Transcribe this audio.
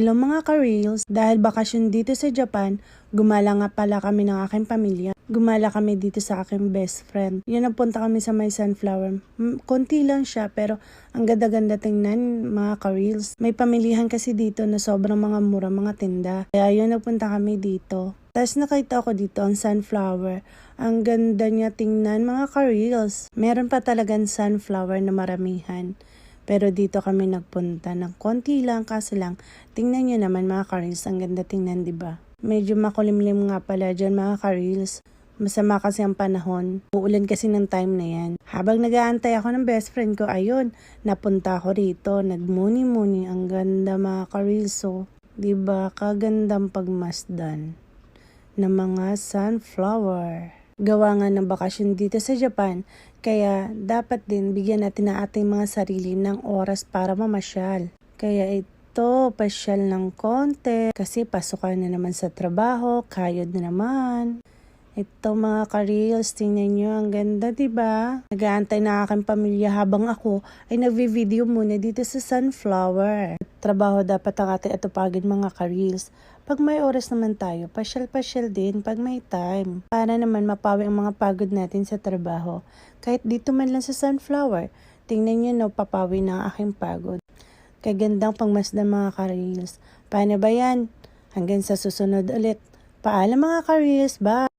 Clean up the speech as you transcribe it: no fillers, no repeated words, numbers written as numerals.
Hello mga ka-reels, dahil bakasyon dito sa Japan, gumala nga pala kami ng aking pamilya. Gumala kami dito sa aking best friend. Yun, napunta kami sa may sunflower. Konti lang siya pero ang ganda-ganda tingnan mga ka-reels. May pamilihan kasi dito na sobrang mga mura mga tinda. Kaya yun, napunta kami dito. Tapos nakita ko dito ang sunflower. Ang ganda niya tingnan mga ka-reels. Meron pa talagang sunflower na maramihan. Pero dito kami nagpunta ng konti lang kasi lang. Tingnan nyo naman mga ka-reels, ang ganda tingnan, diba? Medyo makulimlim nga pala dyan mga ka-reels. Masama kasi ang panahon. Uulan kasi ng time na yan. Habang nag-aantay ako ng best friend ko, ayun, napunta ako rito. Nagmuni-muni. Ang ganda mga ka-reels. So, diba? Kagandang pagmasdan ng mga sunflower. Gawa nga ng bakasyon dito sa Japan, kaya dapat din bigyan natin ang ating mga sarili ng oras para mamasyal. Kaya ito, pasyal ng konti, kasi pasukan na naman sa trabaho, kayod na naman. Ito mga ka-reels, tingnan nyo, ang ganda diba? Nag-aantay na aking pamilya habang ako ay nagvi-video muna dito sa sunflower. Trabaho dapat ang ating atupagin mga ka-reels. Pag may oras naman tayo, pasyal-pasyal din pag may time. Para naman mapawi ang mga pagod natin sa trabaho. Kahit dito man lang sa sunflower, tingnan nyo no, papawi na ang aking pagod. Kagandang pangmasdan mga ka-reels. Paano ba yan? Hanggang sa susunod ulit. Paalam mga ka-reels, bye!